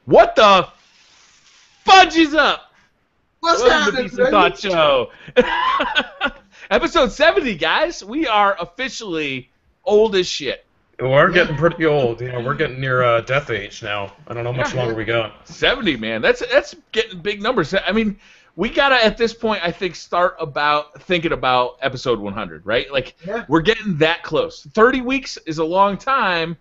What the fudge is up? What's Welcome to happening, Decent Thought Show. Episode 70, guys. We are officially old as shit. We're getting pretty old. You know, we're getting near death age now. I don't know how much longer we got. 70, man. That's getting big numbers. I mean, we gotta at this point, I think, start thinking about episode 100, right? Like, we're getting that close. 30 weeks is a long time,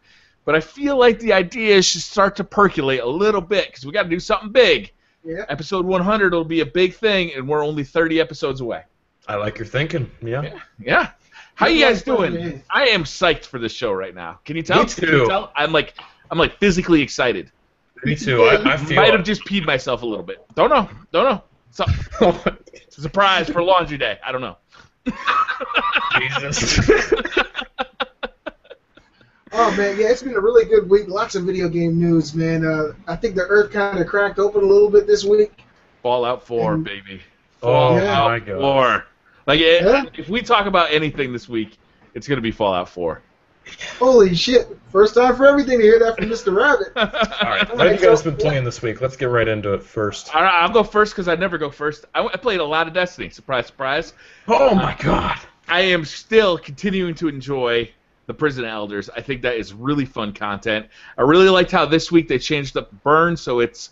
but I feel like the idea should start to percolate a little bit because we got to do something big. Yeah. Episode 100 will be a big thing, and we're only 30 episodes away. I like your thinking. Yeah. How you guys doing? I am psyched for this show right now. Can you tell? Me too. Can you tell? I'm like physically excited. Me too. I feel. Might have just peed myself a little bit. Don't know. It's a surprise for laundry day. I don't know. Jesus. Oh man, yeah, it's been a really good week. Lots of video game news, man. I think the Earth kind of cracked open a little bit this week. Fallout 4, baby. Fallout my God. 4. Like, if we talk about anything this week, it's gonna be Fallout 4. Holy shit! First time for everything to hear that from Mr. Rabbit. All right, what have you guys been playing this week? Let's get right into it first. All right, I'll go first because I never go first. I played a lot of Destiny. Surprise, surprise. Oh my God! I am still continuing to enjoy the Prison Elders. I think that is really fun content. I really liked how this week they changed up burn, so it's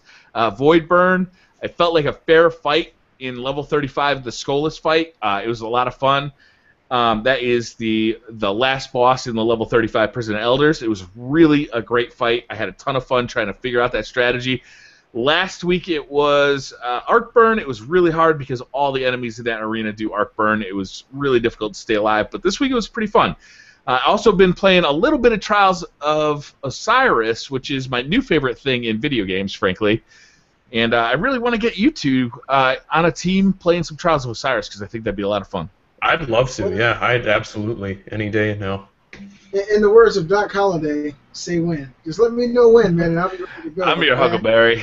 Void Burn. It felt like a fair fight in level 35, the Skolas fight. It was a lot of fun. That is the last boss in the level 35 Prison Elders. It was really a great fight. I had a ton of fun trying to figure out that strategy. Last week it was Arc Burn. It was really hard because all the enemies in that arena do Arc Burn. It was really difficult to stay alive, but this week it was pretty fun. I've also been playing a little bit of Trials of Osiris, which is my new favorite thing in video games, frankly. And I really want to get you two on a team playing some Trials of Osiris because I think that'd be a lot of fun. I'd love to, yeah. I'd absolutely. Any day now. In the words of Doc Holliday, say when. Just let me know when, man, and I'll be ready to go. I'm your Huckleberry.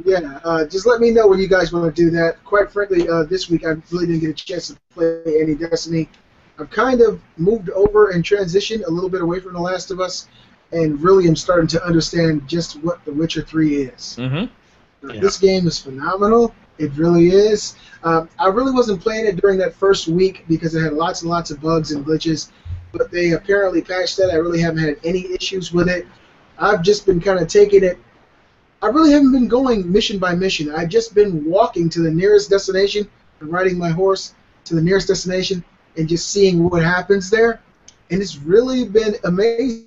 Yeah, just let me know when you guys want to do that. Quite frankly, this week I really didn't get a chance to play any Destiny. I've kind of moved over and transitioned a little bit away from The Last of Us, and really am starting to understand just what The Witcher 3 is. Mm-hmm. This game is phenomenal. It really is. I really wasn't playing it during that first week because it had lots and lots of bugs and glitches, but they apparently patched that. I really haven't had any issues with it. I've just been kind of taking it. I really haven't been going mission by mission. I've just been walking to the nearest destination and riding my horse to the nearest destination and just seeing what happens there, and it's really been amazing.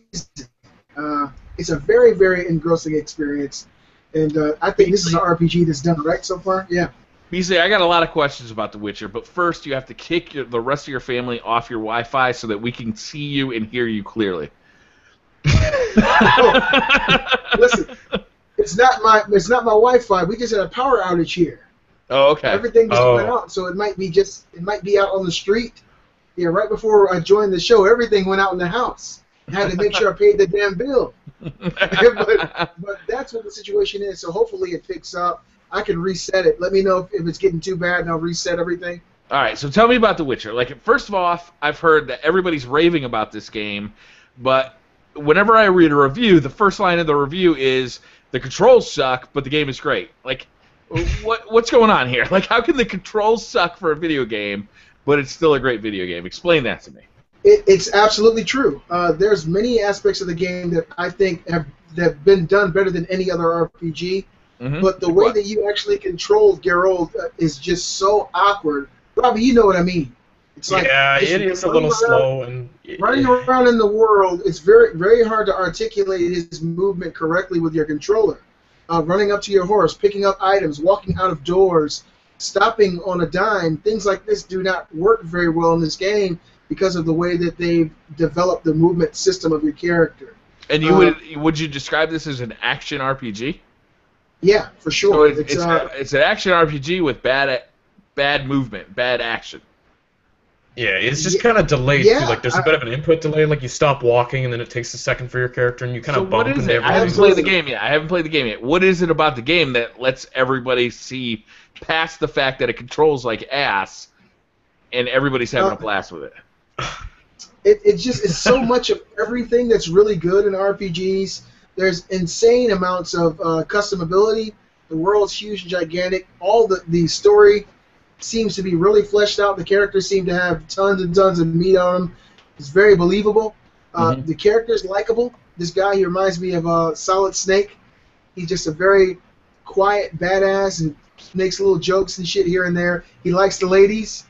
It's a very, very engrossing experience, and I think this is an RPG that's done right so far. Yeah. BC, I got a lot of questions about The Witcher, but first you have to kick the rest of your family off your Wi-Fi so that we can see you and hear you clearly. Listen, it's not my Wi-Fi. We just had a power outage here. Oh, okay. Everything just went out, so it might be out on the street. Yeah, right before I joined the show, everything went out in the house. I had to make sure I paid the damn bill. but that's what the situation is. So hopefully it picks up. I can reset it. Let me know if it's getting too bad, and I'll reset everything. All right, so tell me about The Witcher. Like, first of all, I've heard that everybody's raving about this game, but whenever I read a review, the first line of the review is, the controls suck, but the game is great. Like, what's going on here? Like, how can the controls suck for a video game, but it's still a great video game? Explain that to me. It's absolutely true. There's many aspects of the game that I think have been done better than any other RPG. Mm-hmm. But the way that you actually control Geralt is just so awkward. Robbie, you know what I mean. It's like, it is a little slow. And running around in the world, it's very, very hard to articulate his movement correctly with your controller. Running up to your horse, picking up items, walking out of doors, stopping on a dime, things like this do not work very well in this game because of the way that they've developed the movement system of your character. And would you describe this as an action RPG? Yeah, for sure. So it's an action RPG with bad movement, bad action. Yeah, it's just kind of delayed too. Like there's a bit of an input delay. Like you stop walking and then it takes a second for your character, and you kind of bump. What is it? I haven't played the game yet. What is it about the game that lets everybody see past the fact that it controls like ass, and everybody's having a blast with it? It's so much of everything that's really good in RPGs. There's insane amounts of customability. The world's huge and gigantic. All the story seems to be really fleshed out. The characters seem to have tons and tons of meat on them. It's very believable. The character's likable. This guy, he reminds me of Solid Snake. He's just a very quiet badass and makes little jokes and shit here and there. He likes the ladies,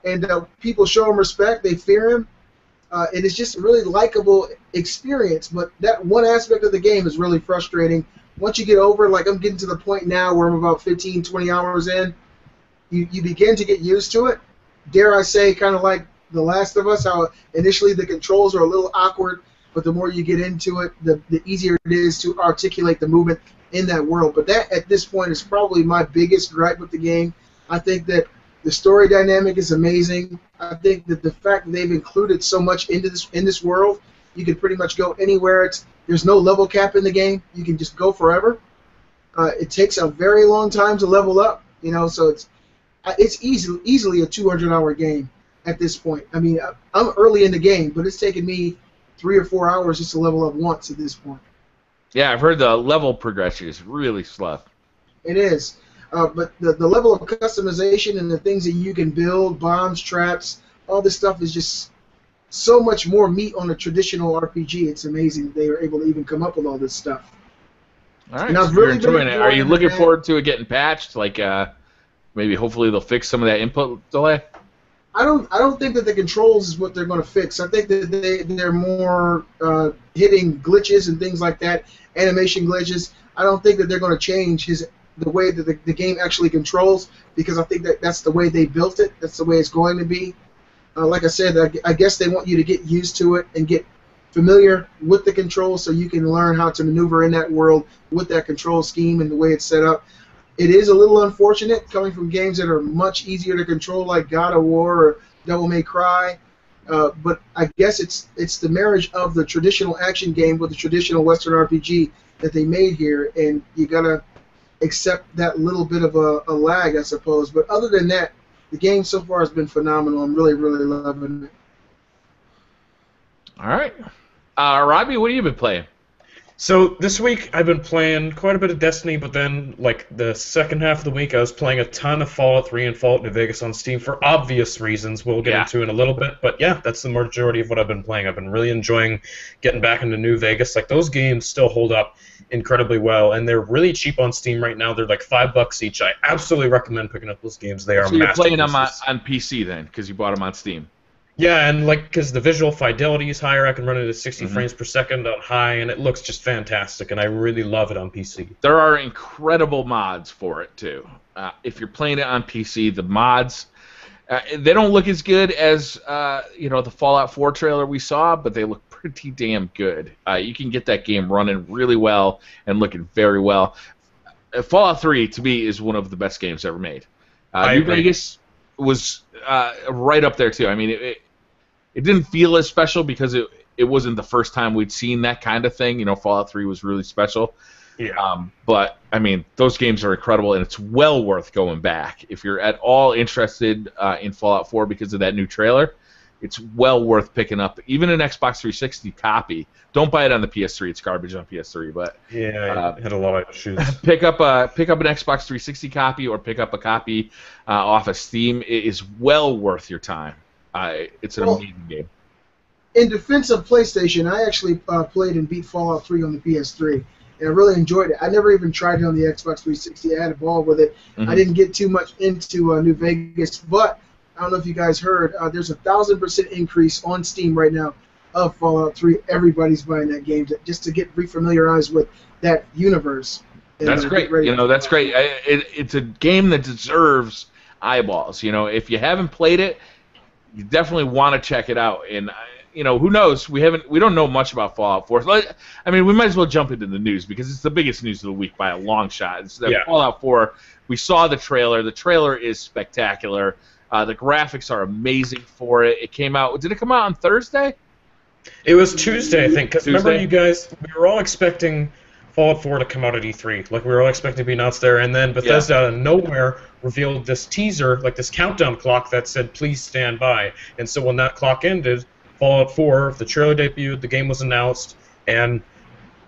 and people show him respect. They fear him. And it's just a really likable experience. But that one aspect of the game is really frustrating. Once you get over, like I'm getting to the point now where I'm about 15, 20 hours in, you begin to get used to it. Dare I say, kind of like The Last of Us, how initially the controls are a little awkward, but the more you get into it, the easier it is to articulate the movement in that world. But that, at this point, is probably my biggest gripe with the game. I think that the story dynamic is amazing. I think that the fact that they've included so much into this world, you can pretty much go anywhere. There's no level cap in the game. You can just go forever. It takes a very long time to level up, so it's easily a 200-hour game at this point. I mean, I'm early in the game, but it's taken me 3 or 4 hours just to level up once at this point. Yeah, I've heard the level progression is really slow. It is. But the level of customization and the things that you can build, bombs, traps, all this stuff is just so much more meat on a traditional RPG. It's amazing that they were able to even come up with all this stuff. All right, so you're enjoying it. Are you looking forward to it getting patched? Like maybe hopefully they'll fix some of that input delay? I don't think that the controls is what they're going to fix. I think that they're more hitting glitches and things like that, animation glitches. I don't think that they're going to change the way that the game actually controls, because I think that that's the way they built it. That's the way it's going to be. Like I said, I guess they want you to get used to it and get familiar with the controls so you can learn how to maneuver in that world with that control scheme and the way it's set up. It is a little unfortunate coming from games that are much easier to control, like God of War or Devil May Cry. But I guess it's the marriage of the traditional action game with the traditional Western RPG that they made here, and you gotta accept that little bit of a lag, I suppose. But other than that, the game so far has been phenomenal. I'm really, really loving it. All right. Robbie, what have you been playing? So this week I've been playing quite a bit of Destiny, but then like the second half of the week I was playing a ton of Fallout 3 and Fallout New Vegas on Steam for obvious reasons we'll get into in a little bit. But yeah, that's the majority of what I've been playing. I've been really enjoying getting back into New Vegas. Like those games still hold up incredibly well, and they're really cheap on Steam right now. They're like $5 each. I absolutely recommend picking up those games. They are so you're playing them on PC then, because you bought them on Steam. Yeah, and like because the visual fidelity is higher, I can run it at 60 frames per second on high, and it looks just fantastic, and I really love it on PC. There are incredible mods for it too. If you're playing it on PC, the mods they don't look as good as the Fallout 4 trailer we saw, but they look pretty damn good. You can get that game running really well and looking very well. Fallout 3 to me is one of the best games ever made. New Vegas was right up there too. I mean, it didn't feel as special because it wasn't the first time we'd seen that kind of thing. Fallout 3 was really special. Yeah. But I mean, those games are incredible, and it's well worth going back if you're at all interested in Fallout 4 because of that new trailer. It's well worth picking up, even an Xbox 360 copy. Don't buy it on the PS3; it's garbage on PS3. But yeah, I had a lot of issues. Pick up an Xbox 360 copy or pick up a copy off of Steam. It is well worth your time. It's an amazing game. In defense of PlayStation, I actually played and beat Fallout 3 on the PS3, and I really enjoyed it. I never even tried it on the Xbox 360. I had a ball with it. I didn't get too much into New Vegas, but I don't know if you guys heard, there's a 1,000% increase on Steam right now of Fallout 3. Everybody's buying that game just to get refamiliarized with that universe. That's great. That's great. It's a game that deserves eyeballs. If you haven't played it, you definitely want to check it out. And who knows? We don't know much about Fallout 4. I mean, we might as well jump into the news because it's the biggest news of the week by a long shot. It's Fallout 4. We saw the trailer. The trailer is spectacular. The graphics are amazing for it. It came out. Did it come out on Thursday? It was Tuesday, I think. Because remember, you guys, we were all expecting Fallout 4 to come out at E3. Like, we were all expecting to be announced there. And then Bethesda out of nowhere revealed this teaser, like this countdown clock that said, please stand by. And so when that clock ended, Fallout 4, the trailer debuted, the game was announced, and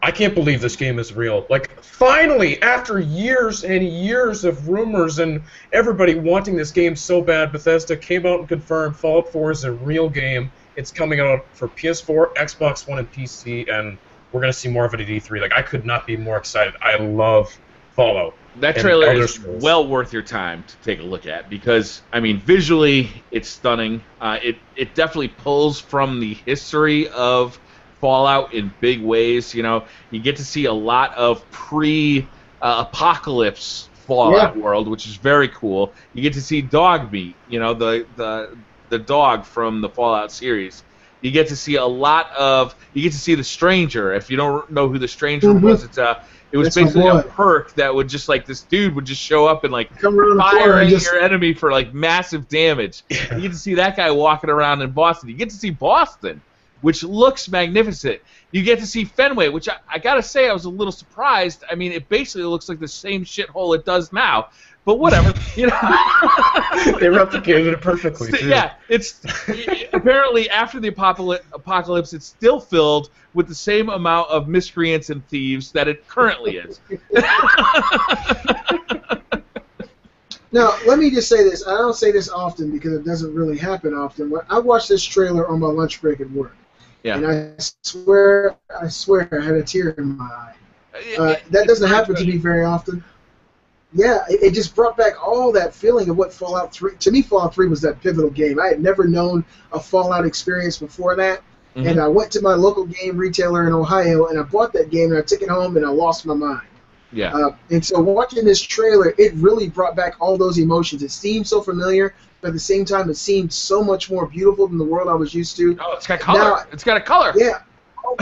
I can't believe this game is real. Like, finally, after years and years of rumors and everybody wanting this game so bad, Bethesda came out and confirmed Fallout 4 is a real game. It's coming out for PS4, Xbox One, and PC, and we're going to see more of it at E3. Like, I could not be more excited. I love Fallout. That trailer is well worth your time to take a look at because, I mean, visually, it's stunning. It definitely pulls from the history of Fallout in big ways. You know, you get to see a lot of pre-apocalypse Fallout world, which is very cool. You get to see Dogmeat, you know, the dog from the Fallout series. You get to see a lot of. You get to see the Stranger. If you don't know who the Stranger was, it was basically a perk that would just like this dude would just show up and like fire at your enemy for like massive damage. You get to see that guy walking around in Boston. You get to see Boston, which looks magnificent. You get to see Fenway, which I gotta say I was a little surprised. I mean, it basically looks like the same shithole it does now. But whatever, you know. They replicated it perfectly, too. Yeah, it's apparently after the apocalypse, it's still filled with the same amount of miscreants and thieves that it currently is. Now, let me just say this. I don't say this often because it doesn't really happen often. But I watched this trailer on my lunch break at work, and I swear, I had a tear in my eye. That doesn't happen to me very often. Yeah, it just brought back all that feeling of what Fallout 3... To me, Fallout 3 was that pivotal game. I had never known a Fallout experience before that, and I went to my local game retailer in Ohio, and I bought that game, and I took it home, and I lost my mind. Yeah. And so watching this trailer, it really brought back all those emotions. It seemed so familiar, but at the same time, it seemed so much more beautiful than the world I was used to. Oh, it's got color. Now, it's got a color. Yeah. All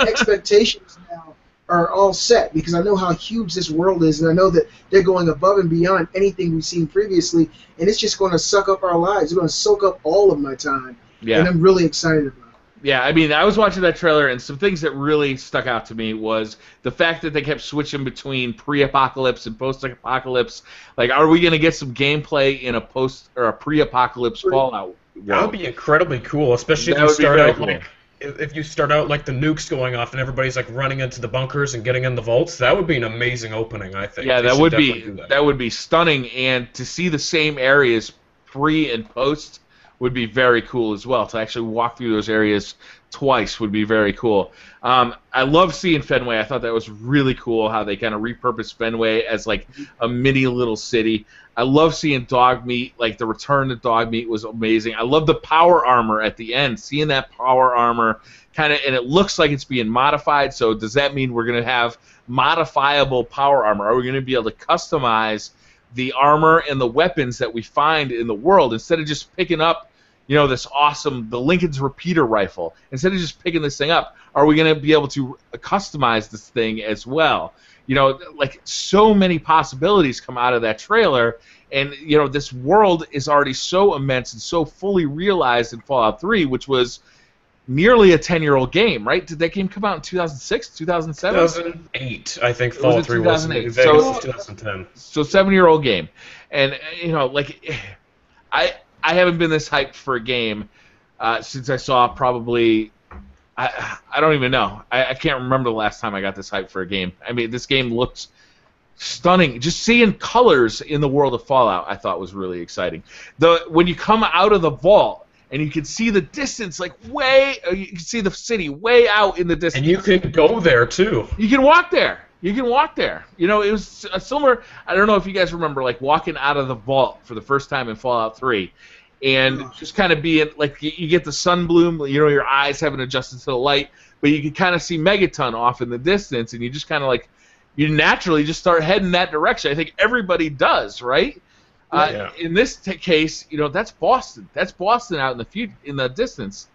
expectations now are all set because I know how huge this world is, and I know that they're going above and beyond anything we've seen previously, and it's just going to suck up our lives. It's going to soak up all of my time, and I'm really excited about it. Yeah, I mean, I was watching that trailer, and some things that really stuck out to me was the fact that they kept switching between pre-apocalypse and post-apocalypse. Like, are we going to get some gameplay in a post or a pre-apocalypse Fallout world? That would be incredibly cool, especially if you start out like if you start out like the nukes going off and everybody's like running into the bunkers and getting in the vaults. That would be an amazing opening, I think. Yeah, that would be stunning, and to see the same areas pre and post would be very cool as well. To actually walk through those areas twice would be very cool. I love seeing Fenway. I thought that was really cool how they kind of repurposed Fenway as like a mini little city. I love seeing Dogmeat. Like the return to Dogmeat was amazing. I love the power armor at the end. Seeing that power armor kind of, and it looks like it's being modified. So does that mean we're going to have modifiable power armor? Are we going to be able to customize the armor and the weapons that we find in the world instead of just picking up, you know, the Lincoln's repeater rifle? Instead of just picking this thing up, are we going to be able to customize this thing as well? You know, like so many possibilities come out of that trailer, and you know, this world is already so immense and so fully realized in Fallout 3, which was nearly a 10-year-old game, right? Did that game come out in 2006, 2007? 2008, I think Fallout 3 was. 2008. So 2010. So 7-year-old game, and you know, like I haven't been this hyped for a game since I saw probably. I don't even know. I can't remember the last time I got this hyped for a game. I mean, this game looks stunning. Just seeing colors in the world of Fallout, I thought was really exciting. When you come out of the vault and you can see the distance, like you can see the city way out in the distance. And you can go there too. You can walk there. You can walk there. You know, it was a similar. I don't know if you guys remember, like walking out of the vault for the first time in Fallout 3. And just kind of being like you get the sun bloom, you know, your eyes haven't adjusted to the light, but you can kind of see Megaton off in the distance, and you just kind of like you naturally just start heading that direction. I think everybody does, right? In this case, you know, that's Boston. That's Boston out in the distance.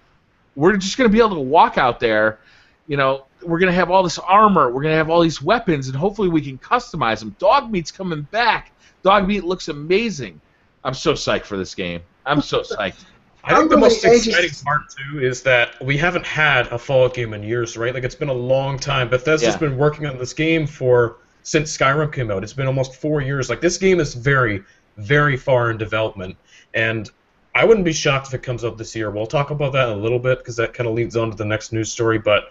We're just going to be able to walk out there. You know, we're going to have all this armor. We're going to have all these weapons, and hopefully we can customize them. Dogmeat's coming back. Dogmeat looks amazing. I'm so psyched for this game. I'm so psyched. I think the most exciting part, too, is that we haven't had a Fallout game in years, right? Like, it's been a long time. Bethesda's been working on this game since Skyrim came out. It's been almost 4 years. Like, this game is very, very far in development. And I wouldn't be shocked if it comes out this year. We'll talk about that in a little bit because that kind of leads on to the next news story. But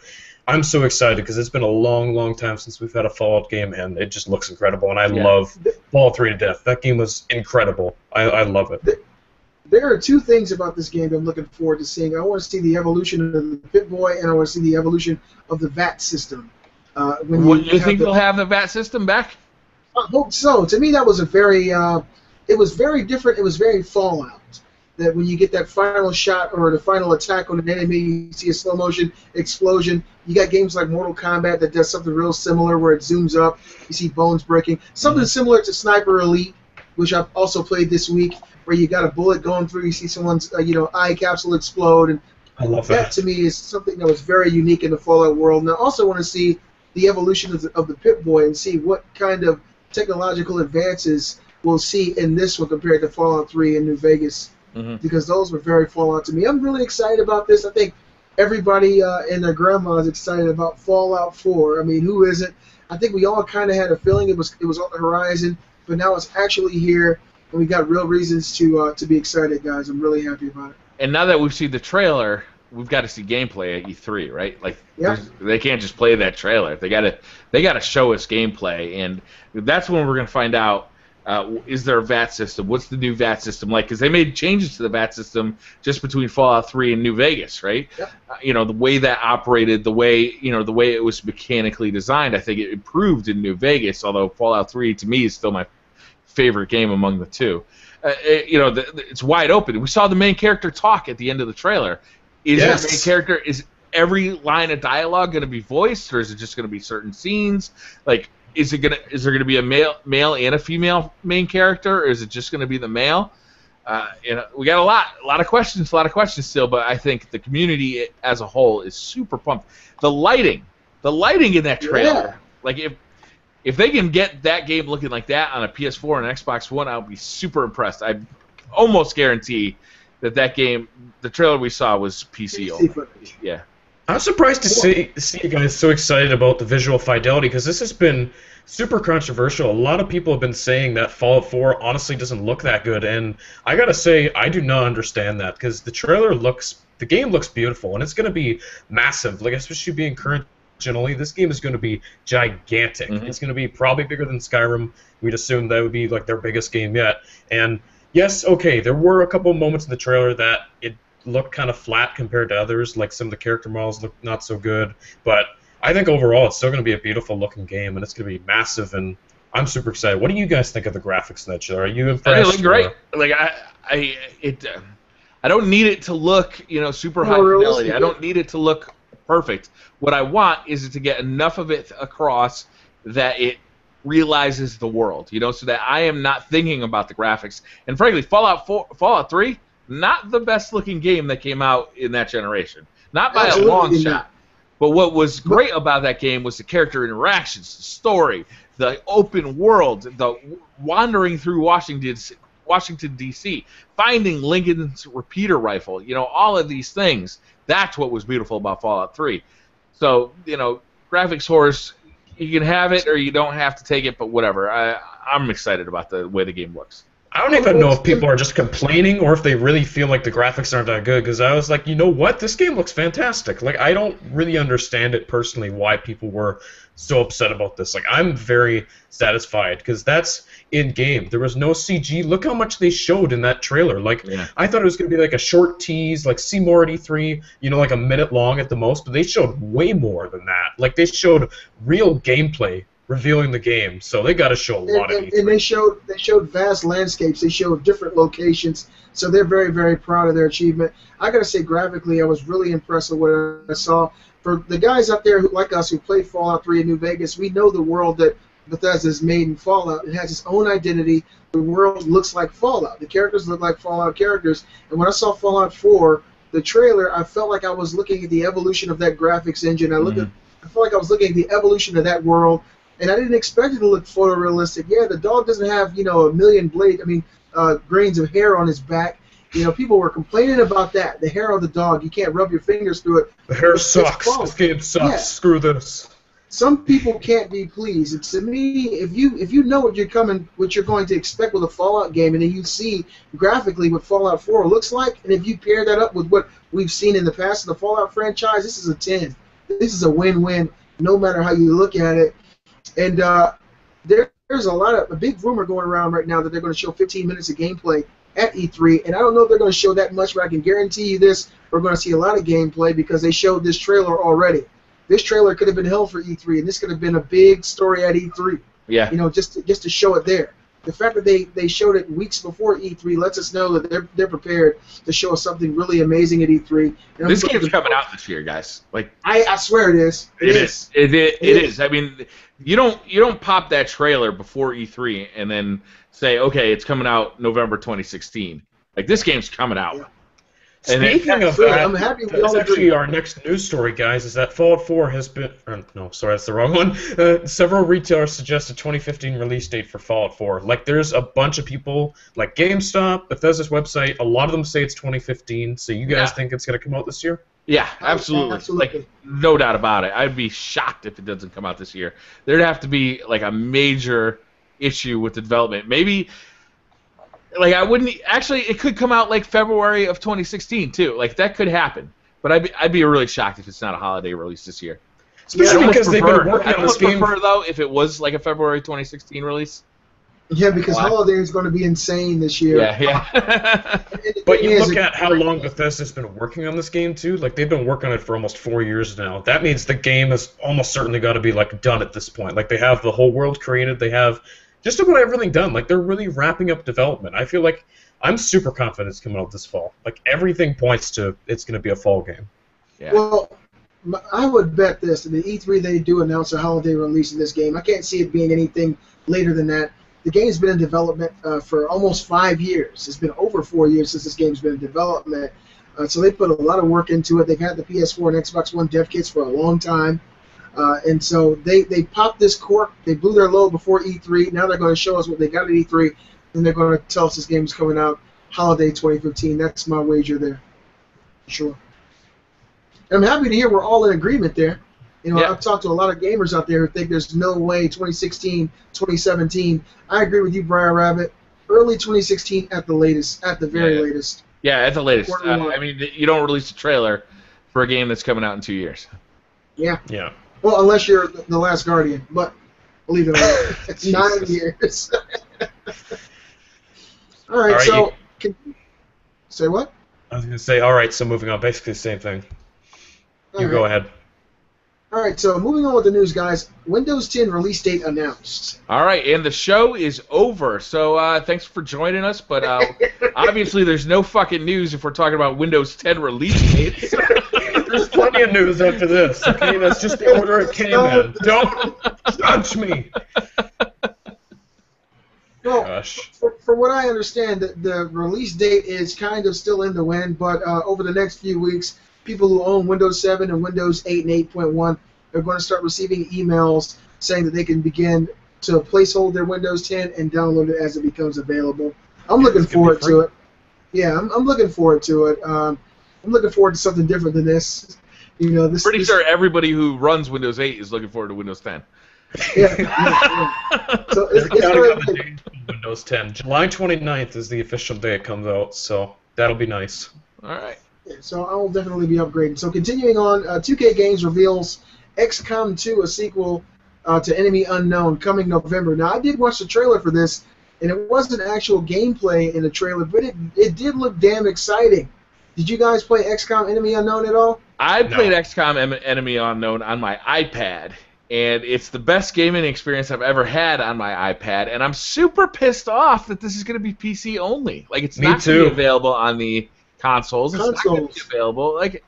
I'm so excited because it's been a long, long time since we've had a Fallout game, and it just looks incredible. And I love Fallout 3 to death. That game was incredible. I love it. There are two things about this game that I'm looking forward to seeing. I want to see the evolution of the Pip-Boy, and I want to see the evolution of the VAT system. You think they'll have the VAT system back? I hope so. To me, that was it was very different. It was very Fallout. That when you get that final shot or the final attack on an enemy, you see a slow motion explosion. You got games like Mortal Kombat that does something real similar where it zooms up. You see bones breaking. Something similar to Sniper Elite, which I've also played this week, where you got a bullet going through, you see someone's eye capsule explode, and I love that. That to me is something that was very unique in the Fallout world. And I also want to see the evolution of the Pip-Boy and see what kind of technological advances we'll see in this one compared to Fallout 3 and New Vegas, because those were very Fallout to me. I'm really excited about this. I think everybody and their grandma is excited about Fallout 4. I mean, who isn't? I think we all kind of had a feeling it was on the horizon, but now it's actually here. And we got real reasons to be excited, guys. I'm really happy about it. And now that we've seen the trailer, we've got to see gameplay at E3, right? Like, they can't just play that trailer. They gotta show us gameplay, and that's when we're gonna find out is there a VAT system? What's the new VAT system like? Because they made changes to the VAT system just between Fallout 3 and New Vegas, right? Yep. The way that operated, the way it was mechanically designed. I think it improved in New Vegas. Although Fallout 3 to me is still my favorite game among the two. It's wide open. We saw the main character talk at the end of the trailer. Is the main character, is every line of dialogue going to be voiced, or is it just going to be certain scenes? Like, is there going to be a male and a female main character, or is it just going to be the male? We got a lot of questions still, but I think the community as a whole is super pumped. The lighting in that trailer, like if they can get that game looking like that on a PS4 and Xbox One, I'll be super impressed. I almost guarantee that game, the trailer we saw, was PC only. Yeah. I'm surprised to see you guys so excited about the visual fidelity, because this has been super controversial. A lot of people have been saying that Fallout 4 honestly doesn't look that good, and I gotta say, I do not understand that, because the game looks beautiful, and it's gonna be massive, like especially being current generally, this game is going to be gigantic. It's going to be probably bigger than Skyrim. We'd assume that would be like their biggest game yet. And yes, okay, there were a couple moments in the trailer that it looked kind of flat compared to others, like some of the character models looked not so good. But I think overall it's still going to be a beautiful looking game, and it's going to be massive, and I'm super excited. What do you guys think of the graphics in that trailer? Are you impressed? They look great. Like I don't need it to look, super high fidelity. I don't need it to look perfect. What I want is to get enough of it across that it realizes the world, so that I am not thinking about the graphics. And frankly, Fallout 3, not the best looking game that came out in that generation. Not by a long shot. But what was great about that game was the character interactions, the story, the open world, the wandering through Washington, D.C., finding Lincoln's repeater rifle, all of these things. That's what was beautiful about Fallout 3. So, graphics horse, you can have it or you don't have to take it, but whatever. I'm excited about the way the game looks. I don't even know if people are just complaining or if they really feel like the graphics aren't that good, because I was like, you know what? This game looks fantastic. Like, I don't really understand it personally why people were so upset about this. Like, I'm very satisfied because that's in-game. There was no CG. Look how much they showed in that trailer. Like, I thought it was going to be like a short tease, like see more at E3, like a minute long at the most, but they showed way more than that. Like, they showed real gameplay revealing the game, so they got to show a lot of E3. And they showed vast landscapes. They showed different locations, so they're very, very proud of their achievement. I got to say, graphically, I was really impressed with what I saw. For the guys out there like us who played Fallout 3 in New Vegas, we know the world that Bethesda's made in Fallout. It has its own identity. The world looks like Fallout. The characters look like Fallout characters. And when I saw Fallout 4, the trailer, I felt like I was looking at the evolution of that graphics engine. I felt like I was looking at the evolution of that world. And I didn't expect it to look photorealistic. Yeah, the dog doesn't have, a million grains of hair on his back. People were complaining about that. The hair of the dog, you can't rub your fingers through it. The hair sucks. This game sucks. Yeah. Screw this. Some people can't be pleased. And to me, if you know what you're going to expect with a Fallout game, and then you see graphically what Fallout 4 looks like, and if you pair that up with what we've seen in the past in the Fallout franchise, this is a 10. this is a win-win no matter how you look at it. And there's a big rumor going around right now that they're going to show 15 minutes of gameplay at E3, and I don't know if they're going to show that much, but I can guarantee you this: we're going to see a lot of gameplay because they showed this trailer already. This trailer could have been held for E3, and this could have been a big story at E3. Yeah. You know, just to show it there. The fact that they showed it weeks before E3 lets us know that they're prepared to show us something really amazing at E3. And this game's coming out this year, guys. Like I swear it is. It is. It is. I mean, you don't pop that trailer before E3 and then say, okay, it's coming out November 2016. Like this game's coming out. Yeah. Speaking of that, I'm happy we that's all actually agree. our next news story, guys, is that Fallout 4 has been... no, sorry, that's the wrong one. Several retailers suggest a 2015 release date for Fallout 4. Like, there's a bunch of people, like GameStop, Bethesda's website, a lot of them say it's 2015, so you guys think it's going to come out this year? Yeah, absolutely. Like, no doubt about it. I'd be shocked if it doesn't come out this year. There'd have to be, like, a major issue with the development. Maybe... Like I wouldn't actually. It could come out like February of 2016 too. Like that could happen. But I'd be really shocked if it's not a holiday release this year. Especially because they've been working on this game. I would prefer though if it was like a February 2016 release. Yeah, because holiday is going to be insane this year. Yeah. But you look at how long Bethesda's been working on this game too. Like they've been working on it for almost 4 years now. That means the game has almost certainly got to be like done at this point. Like they have the whole world created. They have just about everything done. Like, they're really wrapping up development. I feel like I'm super confident it's coming out this fall. Like, everything points to it's going to be a fall game. Yeah. Well, I would bet this. At the E3, they do announce a holiday release of this game. I can't see it being anything later than that. The game's been in development for almost 5 years. It's been over 4 years since this game's been in development. So they put a lot of work into it. They've had the PS4 and Xbox One dev kits for a long time. And so they popped this cork. They blew their load before E3. Now they're going to show us what they got at E3, and they're going to tell us this game's coming out holiday 2015. That's my wager there. Sure. And I'm happy to hear we're all in agreement there. You know, I've talked to a lot of gamers out there who think there's no way 2016, 2017. I agree with you, BriarRabbit. Early 2016 at the latest, at the very latest. Yeah, at the latest. I mean, you don't release a trailer for a game that's coming out in 2 years. Yeah. Yeah. Well, unless you're the Last Guardian, but believe it or not, it's 9 years. All right, so say what? I was going to say, all right, so moving on, basically the same thing. Go ahead. All right, so moving on with the news, guys. Windows 10 release date announced. All right, and the show is over. So thanks for joining us, but obviously there's no fucking news if we're talking about Windows 10 release dates. There's plenty of news after this. Okay, that's just the order it came in. Don't judge me. Well, Gosh. from what I understand, the release date is kind of still in the wind, but over the next few weeks, people who own Windows 7 and Windows 8 and 8.1 are going to start receiving emails saying that they can begin to placehold their Windows 10 and download it as it becomes available. I'm looking forward to it. Yeah, I'm looking forward to it. I'm looking forward to something different than this. You know, Pretty sure everybody who runs Windows 8 is looking forward to Windows 10. Yeah. So it's Windows 10. July 29th is the official day it comes out, so that'll be nice. All right. So I will definitely be upgrading. So continuing on, 2K Games reveals XCOM 2, a sequel to Enemy Unknown, coming November. Now, I did watch the trailer for this, and it wasn't actual gameplay in the trailer, but it did look damn exciting. Did you guys play XCOM Enemy Unknown at all? I played XCOM Enemy Unknown on my iPad, and it's the best gaming experience I've ever had on my iPad, and I'm super pissed off that this is going to be PC only. Like, it's not going to be available on the consoles. It's not going to be available. Like,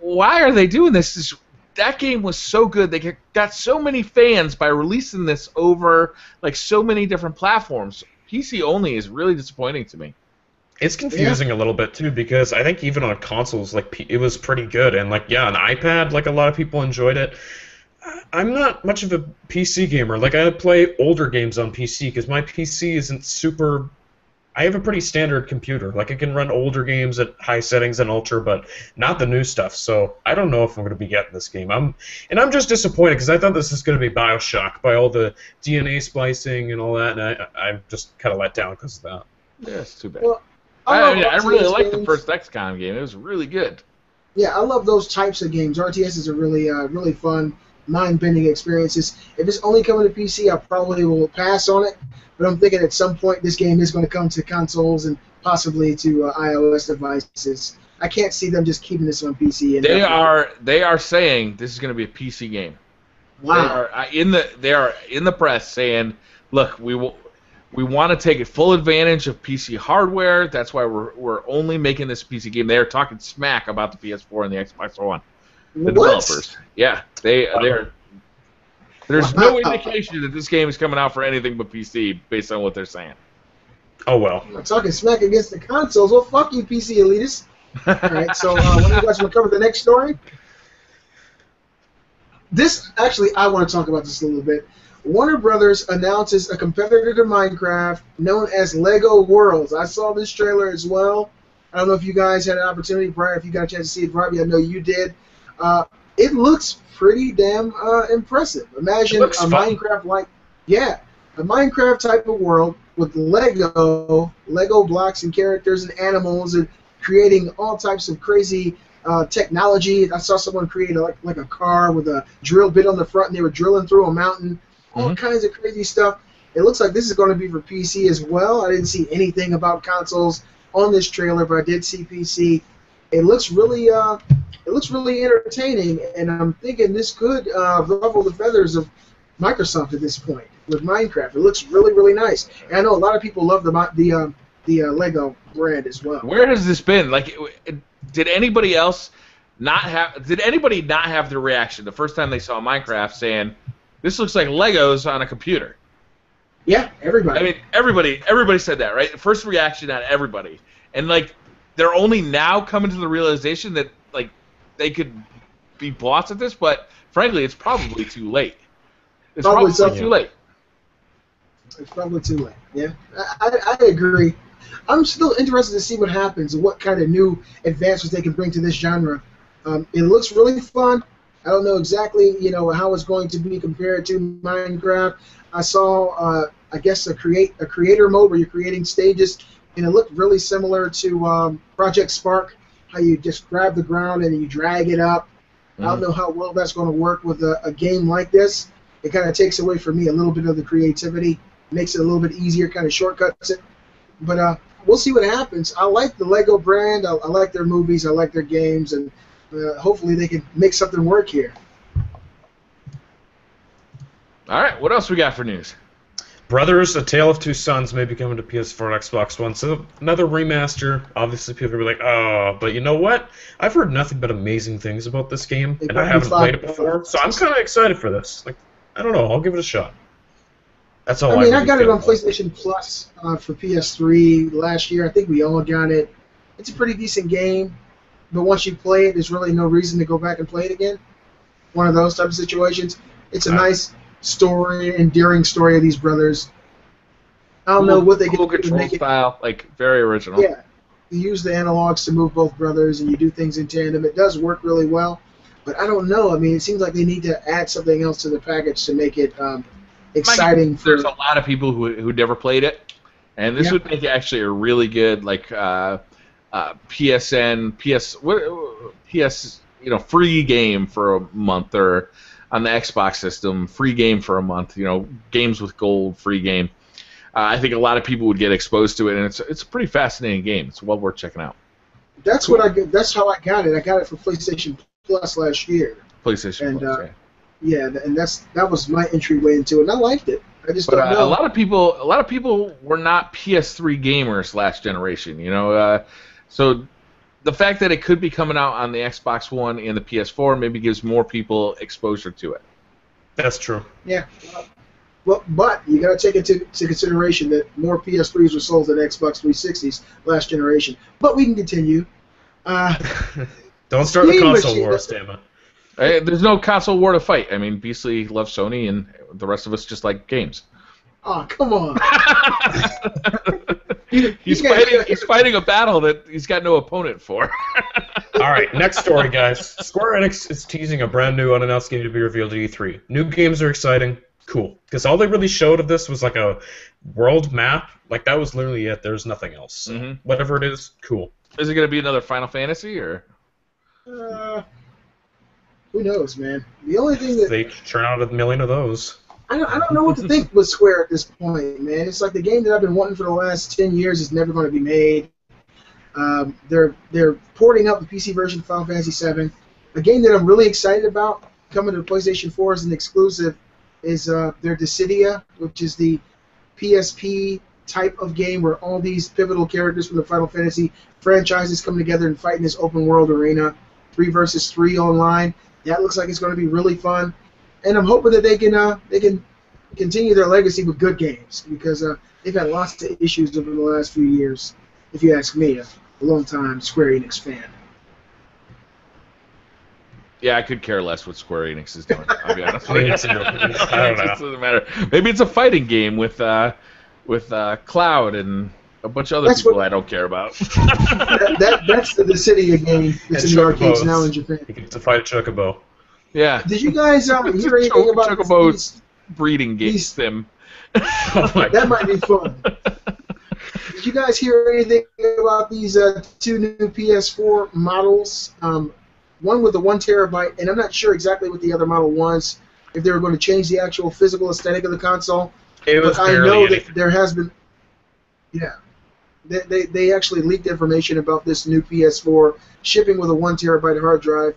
why are they doing this? That game was so good. They got so many fans by releasing this over, like, so many different platforms. PC only is really disappointing to me. It's confusing a little bit too, because I think even on consoles, like, it was pretty good, and like, yeah, on iPad, like, a lot of people enjoyed it. I'm not much of a PC gamer. Like, I play older games on PC because my PC isn't super. I have a pretty standard computer. Like, I can run older games at high settings and ultra, but not the new stuff. So I don't know if I'm going to be getting this game. I'm just disappointed because I thought this was going to be BioShock by all the DNA splicing and all that, and I'm just kind of let down because of that. Yeah, it's too bad. Well, I really liked the first XCOM game. It was really good. Yeah, I love those types of games. RTSs are really, really fun, mind-bending experiences. If it's only coming to PC, I probably will pass on it. But I'm thinking at some point this game is going to come to consoles and possibly to iOS devices. I can't see them just keeping this on PC. They are saying this is going to be a PC game. Wow. They are in the press saying, look, we want to take full advantage of PC hardware. That's why we're only making this PC game. They are talking smack about the PS4 and the Xbox One. The developers. Yeah, they're. There's no indication that this game is coming out for anything but PC based on what they're saying. Oh well. I'm talking smack against the consoles. Well, fuck you, PC elitists. All right, so when you guys want to cover the next story? I want to talk about this a little bit. Warner Brothers announces a competitor to Minecraft known as Lego Worlds. I saw this trailer as well. I don't know if you guys had an opportunity, Brian, if you got a chance to see it. Robbie, I know you did. It looks pretty damn impressive. Imagine a Minecraft a Minecraft type of world with Lego blocks and characters and animals and creating all types of crazy technology. I saw someone create like a car with a drill bit on the front, and they were drilling through a mountain. All kinds of crazy stuff. It looks like this is going to be for PC as well. I didn't see anything about consoles on this trailer, but I did see PC. It looks really entertaining, and I'm thinking this could ruffle the feathers of Microsoft at this point with Minecraft. It looks really, really nice. And I know a lot of people love the Lego brand as well. Where has this been? Like, did anybody not have the reaction the first time they saw Minecraft saying, "This looks like Legos on a computer"? Yeah, everybody. I mean, everybody said that, right? First reaction out of everybody, and like, they're only now coming to the realization that like they could be bots at this, but frankly, it's probably too late. It's probably too late. It's probably too late. Yeah, I agree. I'm still interested to see what happens and what kind of new advancements they can bring to this genre. It looks really fun. I don't know exactly, how it's going to be compared to Minecraft. I saw, I guess, a creator mode where you're creating stages, and it looked really similar to Project Spark, how you just grab the ground and you drag it up. I don't know how well that's going to work with a game like this. It kind of takes away from me a little bit of the creativity, makes it a little bit easier, kind of shortcuts it. But we'll see what happens. I like the Lego brand. I like their movies. I like their games, and hopefully they can make something work here. All right, what else we got for news? Brothers: A Tale of Two Sons may be coming to PS4 and Xbox One. So another remaster. Obviously, people will be like, "Oh," but you know what? I've heard nothing but amazing things about this game, and I haven't played it before. So I'm kind of excited for this. Like, I don't know. I'll give it a shot. That's all. I got it on PlayStation Plus for PS3 last year. I think we all got it. It's a pretty decent game, but once you play it, there's really no reason to go back and play it again. One of those type of situations. It's a nice story, endearing story of these brothers. I don't know what they cool get to make style, like very original. Yeah, you use the analogs to move both brothers, and you do things in tandem. It does work really well, but I don't know. I mean, it seems like they need to add something else to the package to make it exciting. There's a lot of people who never played it, and this would make it actually a really good PS free game for a month, or on the Xbox system, free game for a month. Games with gold, free game. I think a lot of people would get exposed to it, and it's a pretty fascinating game. It's well worth checking out. That's how I got it. I got it for PlayStation Plus last year. PlayStation Plus. Yeah, and that was my entryway into it, and I liked it. I just don't know. A lot of people were not PS3 gamers last generation. So the fact that it could be coming out on the Xbox One and the PS4 maybe gives more people exposure to it. That's true. Yeah. Well, but you got to take into consideration that more PS3s were sold than Xbox 360s last generation. But we can continue. Don't start the console wars, damn it. Hey, there's no console war to fight. I mean, Beasley loves Sony, and the rest of us just like games. Oh, come on. He's fighting a battle that he's got no opponent for. All right, next story, guys. Square Enix is teasing a brand new unannounced game to be revealed at E3. New games are exciting. Cool. Because all they really showed of this was like a world map. Like, that was literally it. There's nothing else. So whatever it is, cool. Is it going to be another Final Fantasy, or? Uh, who knows, man? The only thing that They churn out 1 million of those. I don't know what to think with Square at this point, man. It's like the game that I've been wanting for the last 10 years is never going to be made. They're porting out the PC version of Final Fantasy VII. A game that I'm really excited about coming to PlayStation 4 as an exclusive is their Dissidia, which is the PSP type of game where all these pivotal characters from the Final Fantasy franchises come together and fight in this open world arena, 3 versus 3 online. That looks like it's going to be really fun, and I'm hoping that they can continue their legacy with good games because they've had lots of issues over the last few years. If you ask me, a long-time Square Enix fan. Yeah, I could care less what Square Enix is doing. I'll be honest with you. I don't know. It doesn't matter. Maybe it's a fighting game with Cloud and a bunch of other people I don't care about. That's the Dissidia game. It's in the arcades now in Japan. You get to fight a chocobo. Yeah. Did you guys hear anything about Chocobo breeding game sim? That might be fun. Did you guys hear anything about these 2 new PS4 models? One with the 1 terabyte, and I'm not sure exactly what the other model was, if they were going to change the actual physical aesthetic of the console. It was but I know that there has been, they actually leaked information about this new PS4 shipping with a 1 terabyte hard drive.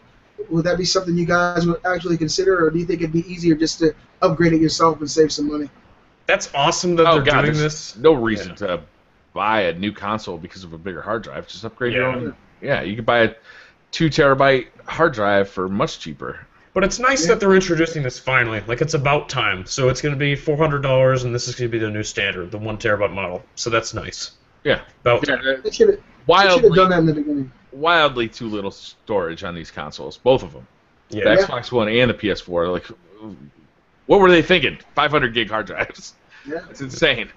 Would that be something you guys would actually consider, or do you think it'd be easier just to upgrade it yourself and save some money? That's awesome that they're doing this. No reason to buy a new console because of a bigger hard drive. Just upgrade your own. Yeah, you could buy a 2 terabyte hard drive for much cheaper. But it's nice that they're introducing this finally. Like, it's about time. So it's going to be $400, and this is going to be the new standard, the 1 terabyte model. So that's nice. Yeah. About time. They should have done that in the beginning. Wildly too little storage on these consoles, both of them. Yeah. The Xbox One and the PS4. Like, what were they thinking? 500 gig hard drives. Yeah. It's insane.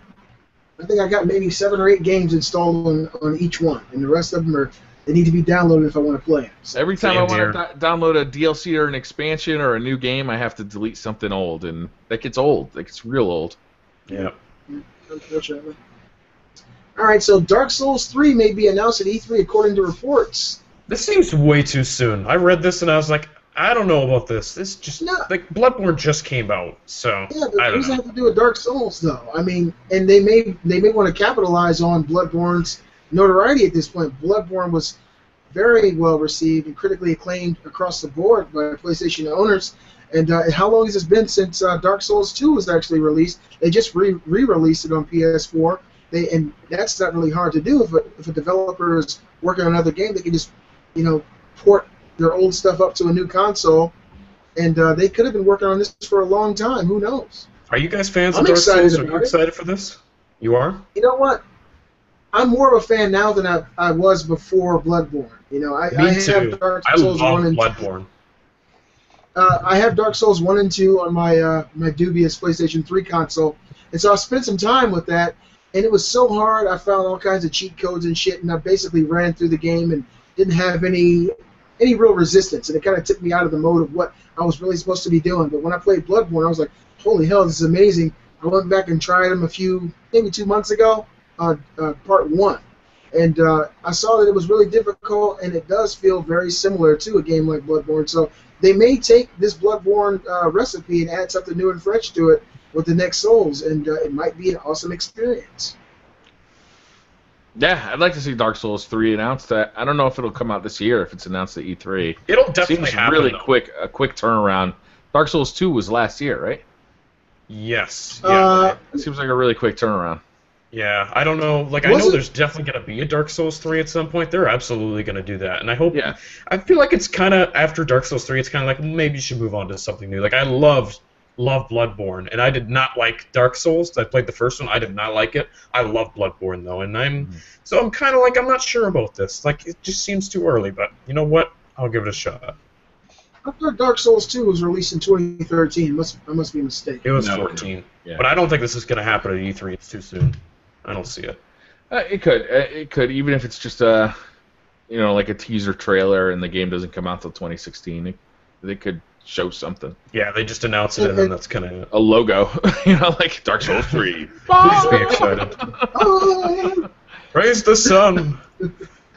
I think I got maybe 7 or 8 games installed on each one, and the rest of them they need to be downloaded if I want to play them. So every time I want to download a DLC or an expansion or a new game, I have to delete something old, and that gets old. That gets real old. Yeah. Unfortunately. All right, so Dark Souls 3 may be announced at E3 according to reports. This seems way too soon. I read this and I was like, I don't know about this. This just like Bloodborne just came out, so yeah, but I what don't does know. that have to do with Dark Souls, though? I mean, and they may want to capitalize on Bloodborne's notoriety at this point. Bloodborne was very well received and critically acclaimed across the board by PlayStation owners. And how long has this been since Dark Souls 2 was actually released? They just re-released it on PS4. And that's not really hard to do. If a developer is working on another game, they can just, port their old stuff up to a new console. And they could have been working on this for a long time. Who knows? Are you guys fans of Dark Souls? Are you excited for this? You are? You know what? I'm more of a fan now than I was before Bloodborne. Me too. Have Dark Souls I love 1 and Bloodborne. I have Dark Souls 1 and 2 on my dubious PlayStation 3 console, and so I spent some time with that, and it was so hard. I found all kinds of cheat codes and shit, and I basically ran through the game and didn't have any real resistance, and it kind of took me out of the mode of what I was really supposed to be doing. But when I played Bloodborne, I was like, holy hell, this is amazing. I went back and tried them maybe 2 months ago, part 1. And I saw that it was really difficult, and it does feel very similar to a game like Bloodborne. So they may take this Bloodborne recipe and add something new and fresh to it with the next Souls, and it might be an awesome experience. Yeah, I'd like to see Dark Souls 3 announced. I don't know if it'll come out this year if it's announced at E3. It'll definitely Seems happen. really though. quick turnaround. Dark Souls 2 was last year, right? Yes. Yeah. It seems like a really quick turnaround. Yeah, I don't know. Like, I know there's definitely going to be a Dark Souls 3 at some point. They're absolutely going to do that. And I hope... Yeah. I feel like it's kind of... After Dark Souls 3, it's kind of like, maybe you should move on to something new. Like, I love Bloodborne, and I did not like Dark Souls. I played the first one. I did not like it. I love Bloodborne, though. And So I'm kind of like, I'm not sure about this. Like, it just seems too early. But you know what? I'll give it a shot. I thought Dark Souls 2 was released in 2013. I must be mistaken. It was 14. Yeah. But I don't think this is going to happen at E3. It's too soon. I don't see it. It could. It could, even if it's just like a teaser trailer and the game doesn't come out till 2016. They could show something. Yeah, they just announce it and then that's kind of it. A logo, like Dark Souls 3. Please be excited. Praise the sun.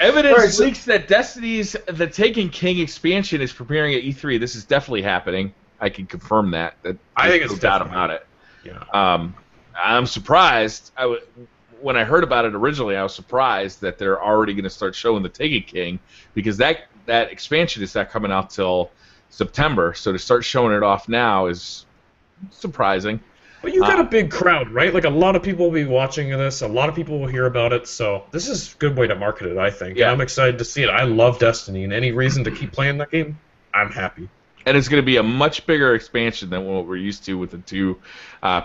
Evidence leaks that Destiny's The Taken King expansion is preparing at E3. This is definitely happening. I can confirm that. I think it's no doubt about it. Yeah. I'm surprised. When I heard about it originally, I was surprised that they're already going to start showing The Taken King, because that expansion is not coming out till September. So to start showing it off now is surprising. But you got a big crowd, right? Like, a lot of people will be watching this. A lot of people will hear about it. So this is a good way to market it, I think. Yeah. And I'm excited to see it. I love Destiny, and any reason to keep playing that game, I'm happy. And it's going to be a much bigger expansion than what we're used to with the two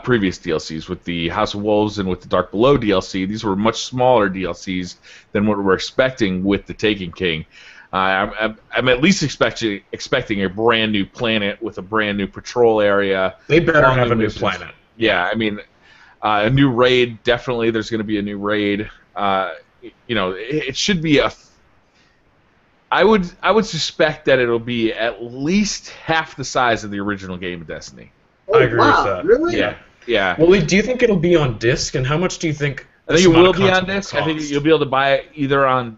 previous DLCs, with the House of Wolves and with the Dark Below DLC. These were much smaller DLCs than what we're expecting with the Taken King. I'm at least expecting a brand new planet with a brand new patrol area. They better have a new planet. Yeah, I mean, a new raid. Definitely, there's going to be a new raid. It should be a. I would suspect that it'll be at least half the size of the original game of Destiny. Oh, I agree with that. Really? Yeah. Well, do you think it'll be on disc, and how much do you think? I think it will be on disc. I think you'll be able to buy it either on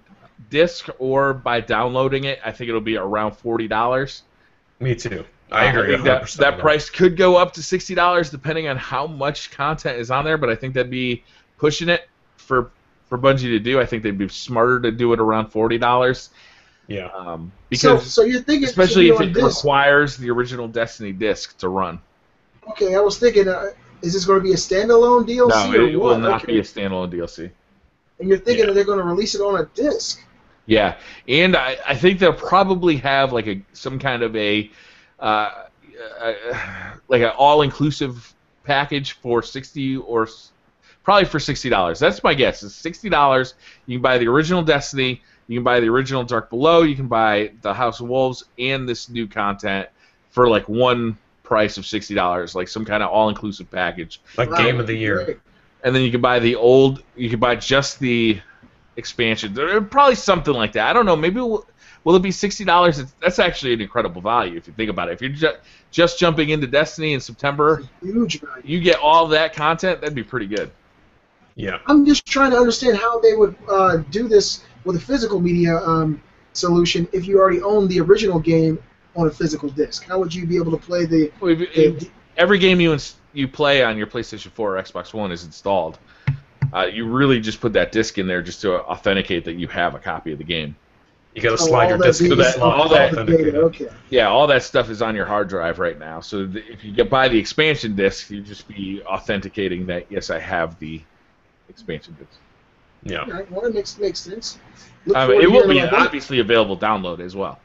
disc or by downloading it. I think it'll be around $40. Me too. I agree. That price could go up to $60 depending on how much content is on there, but I think that'd be pushing it for Bungie to do. I think they'd be smarter to do it around $40. Yeah. Because so you're thinking, especially if it requires the original Destiny disc to run. Okay, I was thinking, is this going to be a standalone DLC? No, it will not be a standalone DLC. And you're thinking that they're going to release it on a disc? Yeah, and I think they'll probably have like some kind of a like an all-inclusive package for $60 or probably for $60. That's my guess. It's $60. You can buy the original Destiny. You can buy the original Dark Below. You can buy the House of Wolves and this new content for like one price of $60, like some kind of all-inclusive package. Like Game of the Year. Great. And then you can buy the old. You can buy just the expansion. Probably something like that. I don't know. Maybe will it be $60? That's actually an incredible value if you think about it. If you're just jumping into Destiny in September, Huge value. you get all that content. That'd be pretty good. Yeah. I'm just trying to understand how they would do this with a physical media solution if you already own the original game on a physical disc. How would you be able to play every game you play on your PlayStation 4 or Xbox One is installed. You really just put that disc in there just to authenticate that you have a copy of the game. You got to slide your disc into that. All that okay. Yeah, all that stuff is on your hard drive right now. So if you buy the expansion disc, you just be authenticating that, yes, I have the expansion disc. Yeah. All right, well, it makes sense. It will be obviously available download as well.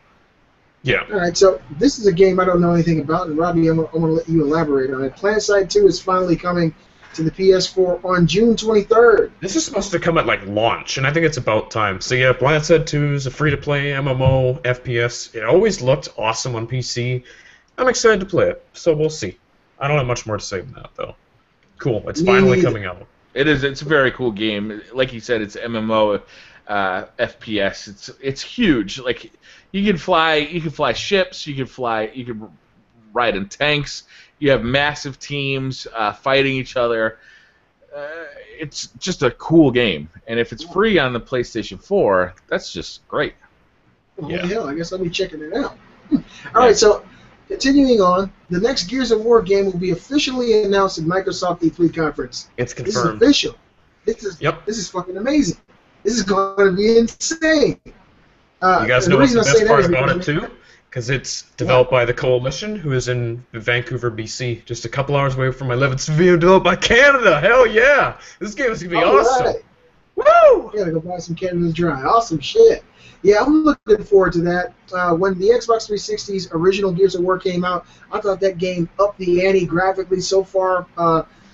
Yeah. All right, so this is a game I don't know anything about, and Robbie, I'm going to let you elaborate on it. PlanetSide 2 is finally coming to the PS4 on June 23rd. This is supposed to come at like launch, and I think it's about time. So yeah, PlanetSide 2 is a free-to-play MMO FPS. It always looked awesome on PC. I'm excited to play it, so we'll see. I don't have much more to say than that, though. Cool, it's finally coming out. It is. It's a very cool game. Like you said, it's MMO FPS. It's huge. Like you can fly ships. You can ride in tanks. You have massive teams fighting each other. It's just a cool game. And if it's free on the PlayStation 4, that's just great. Holy hell, I guess I'll be checking it out. All right, so continuing on, the next Gears of War game will be officially announced at Microsoft E3 conference. It's This is confirmed. official. This is fucking amazing. This is going to be insane. You guys know what's the best part about it, too? Because it's developed by the Coalition, who is in Vancouver, BC, just a couple hours away from my living. It's being developed by Canada. Hell yeah! This game is going to be awesome. Right. Woo! I gotta go buy some Canada Dry. Awesome shit. Yeah, I'm looking forward to that. When the Xbox 360's original Gears of War came out, I thought that game upped the ante graphically so far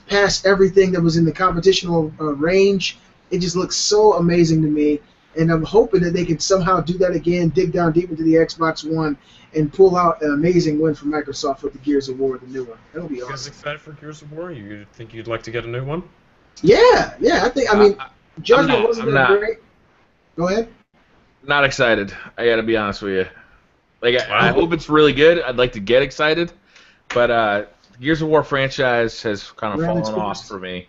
past everything that was in the competitional range. It just looks so amazing to me. And I'm hoping that they can somehow do that again, dig down deep into the Xbox One, and pull out an amazing win for Microsoft with the Gears of War, the new one. That'll be awesome. You guys excited for Gears of War? You think you'd like to get a new one? Yeah. I mean, Judgment wasn't that great. Go ahead. Not excited. I got to be honest with you. Like, I hope it's really good. I'd like to get excited, but Gears of War franchise has kind of fallen off for me.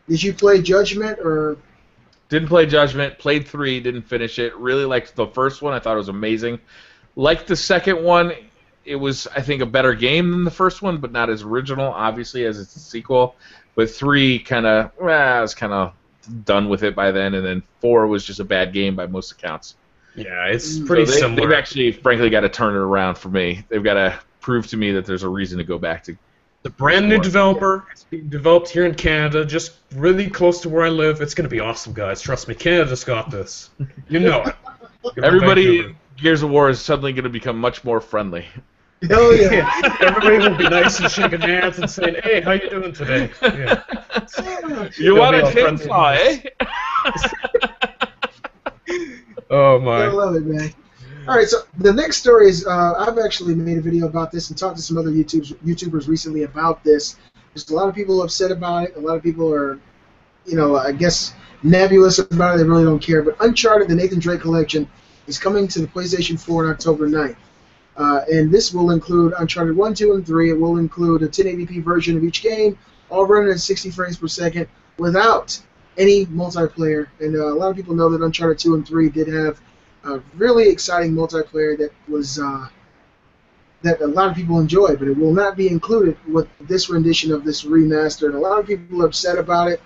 Did you play Judgment or? Didn't play Judgment. Played 3. Didn't finish it. Really liked the first one. I thought it was amazing. Liked the second one. It was, I think, a better game than the first one, but not as original, obviously, as it's a sequel. But 3 kind of, I was kind of done with it by then, and then 4 was just a bad game by most accounts. Yeah, it's pretty similar. They've actually, frankly, got to turn it around for me. They've got to prove to me that there's a reason to go back to. The brand new developer. It's being developed here in Canada, just really close to where I live. It's going to be awesome, guys. Trust me, Canada's got this. You know it. Everybody in Gears of War is suddenly going to become much more friendly. Hell yeah. Everybody will be nice and shaking hands and saying, "Hey, how you doing today?" Yeah. You want a chainsaw, eh? Oh my! I love it, man. All right, so the next story is I've actually made a video about this and talked to some other YouTubers recently about this. There's a lot of people upset about it. A lot of people are, I guess nebulous about it. They really don't care. But Uncharted, the Nathan Drake collection, is coming to the PlayStation 4 on October 9th. And this will include Uncharted 1, 2, and 3. It will include a 1080p version of each game, all running at 60 frames per second without any multiplayer. And a lot of people know that Uncharted 2 and 3 did have really exciting multiplayer that was that a lot of people enjoyed, but it will not be included with this rendition of this remaster. And a lot of people are upset about it.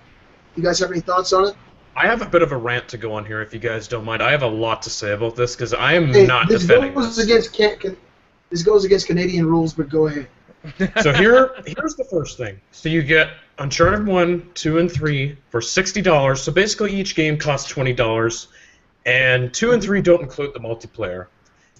You guys have any thoughts on it? I have a bit of a rant to go on here, if you guys don't mind. I have a lot to say about this because I am not defending this. This goes against Canadian rules, but go ahead. So here's the first thing. So you get Uncharted 1, 2, and 3 for $60. So basically each game costs $20, and 2 and 3 don't include the multiplayer.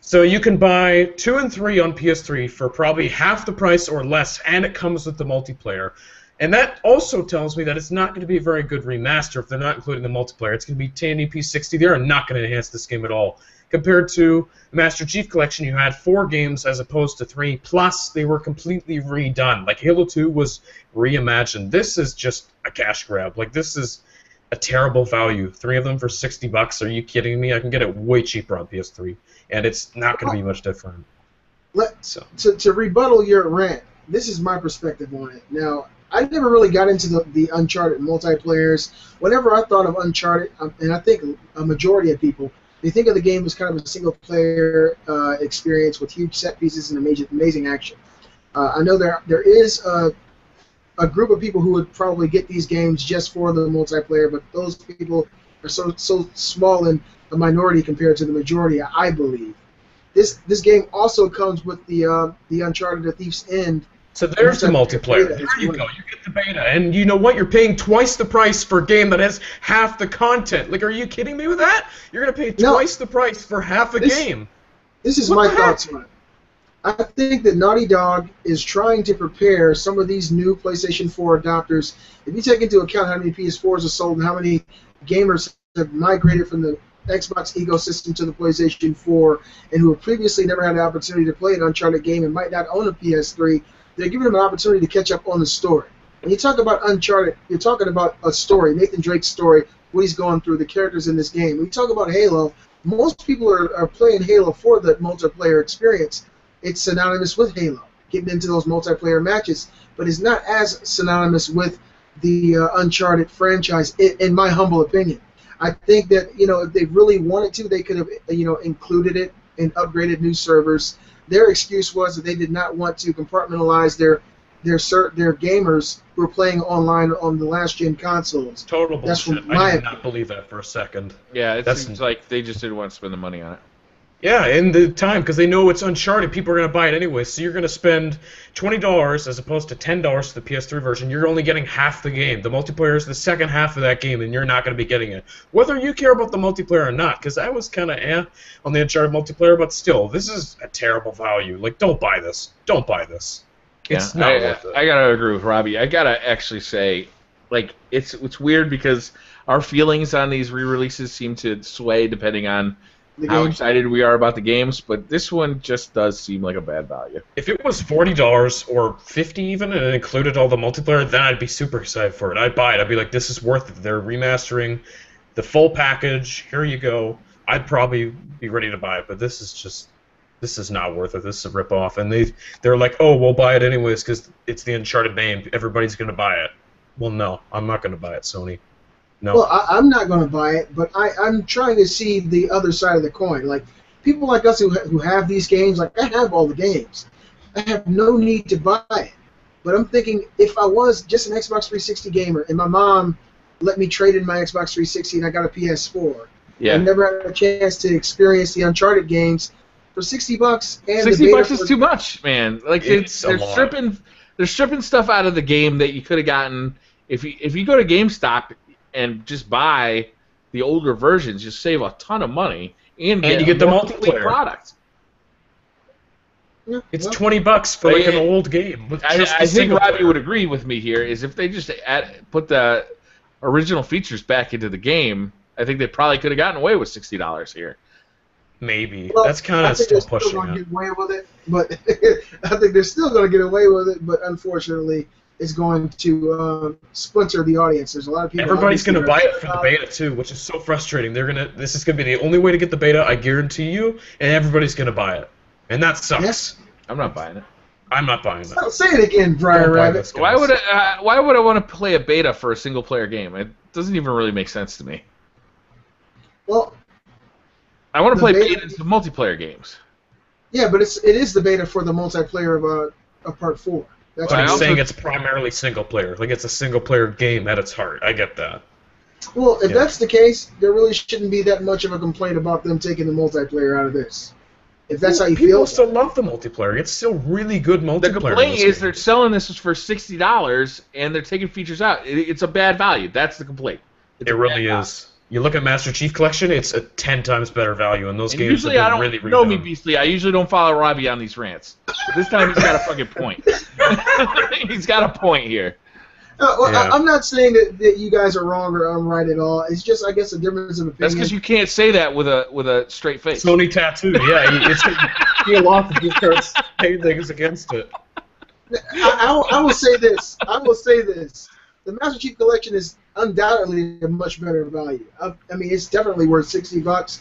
So you can buy 2 and 3 on PS3 for probably half the price or less, and it comes with the multiplayer. And that also tells me that it's not going to be a very good remaster if they're not including the multiplayer. It's going to be 1080p 60. They are not going to enhance this game at all. Compared to the Master Chief Collection, you had 4 games as opposed to 3, plus they were completely redone. Like Halo 2 was reimagined. This is just a cash grab. Like, this is a terrible value. 3 of them for $60. Are you kidding me? I can get it way cheaper on PS3, and it's not going to be much different. To rebuttal your rant, this is my perspective on it. Now, I never really got into the Uncharted multiplayers. Whenever I thought of Uncharted, and I think a majority of people, they think of the game as kind of a single-player experience with huge set pieces and amazing action. I know there is a group of people who would probably get these games just for the multiplayer, but those people are so small and a minority compared to the majority, I believe. This game also comes with the Uncharted: The Thief's End. So there's the multiplayer. There you go. You get the beta. And you know what? You're paying twice the price for a game that has half the content. Like, are you kidding me with that? You're going to pay twice the price for half a game. This is my thoughts on it. I think that Naughty Dog is trying to prepare some of these new PlayStation 4 adopters. If you take into account how many PS4s are sold and how many gamers have migrated from the Xbox ecosystem to the PlayStation 4 and who have previously never had the opportunity to play an Uncharted game and might not own a PS3, they're giving them an opportunity to catch up on the story. When you talk about Uncharted, you're talking about a story, Nathan Drake's story, what he's going through, the characters in this game. When you talk about Halo, most people are playing Halo for the multiplayer experience. It's synonymous with Halo, getting into those multiplayer matches, but it's not as synonymous with the Uncharted franchise, in my humble opinion. I think that, if they really wanted to, they could have, included it and upgraded new servers. Their excuse was that they did not want to compartmentalize their gamers who were playing online on the last-gen consoles. Total bullshit. I did not believe that for a second. Yeah, it seems like they just didn't want to spend the money on it. Yeah, in the time, because they know it's Uncharted, people are going to buy it anyway, so you're going to spend $20 as opposed to $10 for the PS3 version. You're only getting half the game. The multiplayer is the second half of that game, and you're not going to be getting it. Whether you care about the multiplayer or not, because I was kind of on the Uncharted multiplayer, but still, this is a terrible value. Like, don't buy this. Don't buy this. It's not worth it. I got to agree with Robbie. I got to actually say, like, it's weird because our feelings on these re-releases seem to sway depending on how excited we are about the games, but this one just does seem like a bad value. If it was $40 or $50 even, and it included all the multiplayer, then I'd be super excited for it. I'd buy it. I'd be like, this is worth it. They're remastering the full package. Here you go. I'd probably be ready to buy it, but this is not worth it. This is a ripoff. And they're like, oh, we'll buy it anyways because it's the Uncharted name. Everybody's going to buy it. Well, no, I'm not going to buy it, Sony. No. Well, I'm not going to buy it, but I'm trying to see the other side of the coin. Like, people like us who have these games, like, I have all the games. I have no need to buy it. But I'm thinking, if I was just an Xbox 360 gamer and my mom let me trade in my Xbox 360 and I got a PS4, I never had a chance to experience the Uncharted games for $60. And $60 is too much, man. Like, they're stripping stuff out of the game that you could have gotten if you go to GameStop and just buy the older versions. You save a ton of money and you get the multiplayer product. Yeah, it's $20 for like an old game. I think Robbie would agree with me here. Is if they just put the original features back into the game, I think they probably could have gotten away with $60 here. Maybe. Well, that's kind of still pushing it. Get away with it, but I think they're still going to get away with it. But unfortunately, it's going to splinter the audience. There's a lot of people. Everybody's going to buy it for the beta too, which is so frustrating. This is going to be the only way to get the beta, I guarantee you, and everybody's going to buy it, and that sucks. Yes. I'm not buying it. I'm not buying it. Say it again, BriarRabbit. Why would I want to play a beta for a single player game? It doesn't even really make sense to me. Well, I want to play betas of multiplayer games. Yeah, but it is the beta for the multiplayer of Part 4. That's what I'm saying. It's primarily single player. Like, it's a single player game at its heart. I get that. Well, if that's the case, there really shouldn't be that much of a complaint about them taking the multiplayer out of this. If that's how you feel. People still love the multiplayer. It's still really good multiplayer. The complaint is they're selling this for $60 and they're taking features out. It's a bad value. That's the complaint. It really is. You look at Master Chief Collection, it's a 10 times better value, and those games have been really redone. Know me, Beastly. I usually don't follow Robbie on these rants. But this time he's got a fucking point. He's got a point here. I'm not saying that you guys are wrong or I'm right at all. It's just, I guess, a difference of opinion. That's because you can't say that with a straight face. Sony tattoo, yeah. It's going to peel off if you start saying things against it. I will say this. The Master Chief Collection is undoubtedly a much better value. I mean, it's definitely worth $60.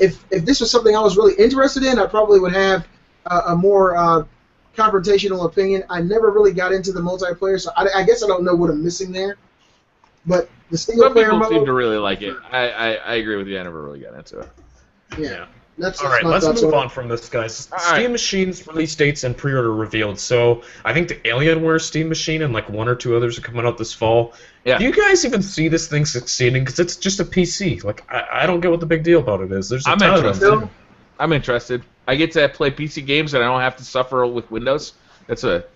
If this was something I was really interested in, I probably would have a more confrontational opinion. I never really got into the multiplayer, so I guess I don't know what I'm missing there. But the single player mode, some people seem to really like it. I agree with you. I never really got into it. Yeah. All right, let's move on from this, guys. Steam Machine's release dates and pre-order revealed. So I think the Alienware Steam Machine and like one or two others are coming out this fall. Yeah. Do you guys even see this thing succeeding? Because it's just a PC. Like I don't get what the big deal about it is. There's I'm interested. I'm interested. I get to play PC games and I don't have to suffer with Windows. It's a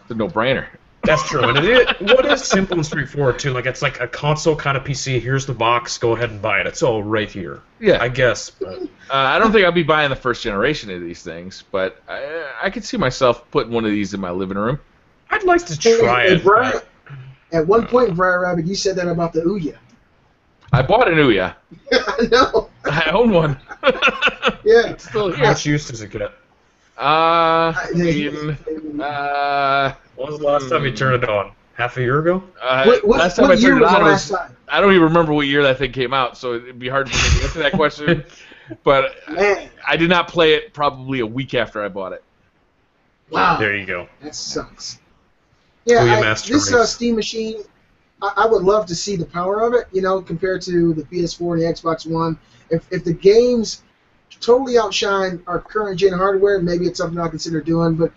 no-brainer. That's true, and what is simple and straightforward too. Like it's like a console kind of PC. Here's the box. Go ahead and buy it. It's all right here. Yeah, I guess. But I don't think I'll be buying the first generation of these things, but I could see myself putting one of these in my living room. I'd like to try it. Brian, at one point, BriarRabbit, you said that about the Ouya. I bought an Ouya. I know. I own one. Yeah. It's still here. How much use does it get? When was the last time you turned it on? Half a year ago? Last time I turned it on was I don't even remember what year that thing came out, so it'd be hard for me to answer that question. But I did not play it probably a week after I bought it. Wow. There you go. That sucks. Yeah, this Steam Machine, I would love to see the power of it, compared to the PS4 and the Xbox One. If the games totally outshine our current gen hardware, maybe it's something I'll consider doing, but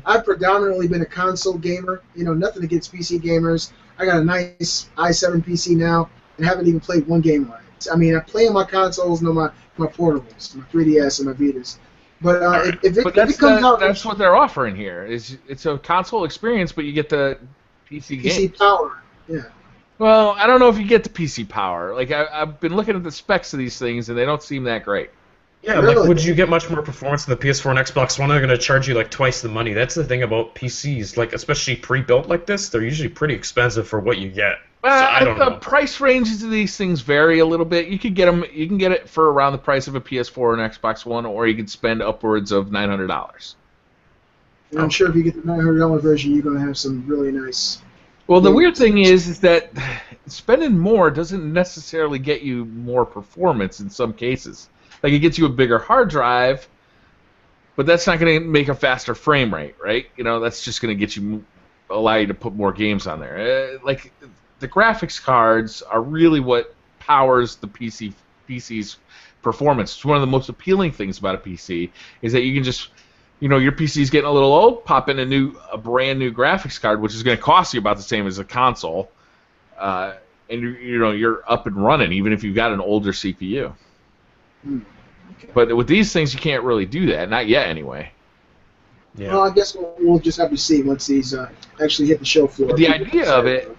I've predominantly been a console gamer, nothing against PC gamers. I got a nice i7 PC now and haven't even played one game on it. I mean, I play on my consoles, my portables, my 3DS and my Vitas. But if it comes out, that's what they're offering here. It's a console experience, but you get the PC games. PC power, yeah. Well, I don't know if you get the PC power. Like I've been looking at the specs of these things, and they don't seem that great. Yeah, really? Like, would you get much more performance in the PS4 and Xbox One? They're going to charge you like twice the money. That's the thing about PCs. Like, especially pre-built like this, they're usually pretty expensive for what you get. So I don't know. The price ranges of these things vary a little bit. You could get them. You can get it for around the price of a PS4 and Xbox One, or you could spend upwards of $900. I'm sure if you get the $900 version, you're going to have some really nice. Well, the weird thing is that spending more doesn't necessarily get you more performance in some cases. Like, it gets you a bigger hard drive, but that's not going to make a faster frame rate, right? That's just going to allow you to put more games on there. the graphics cards are really what powers the PC's performance. It's one of the most appealing things about a PC is that you can just, your PC's getting a little old, pop in a brand new graphics card, which is going to cost you about the same as a console, and you're up and running, even if you've got an older CPU. Okay. But with these things, you can't really do that, not yet anyway. Yeah. Well, I guess we'll just have to see once these actually hit the show floor. The idea of it,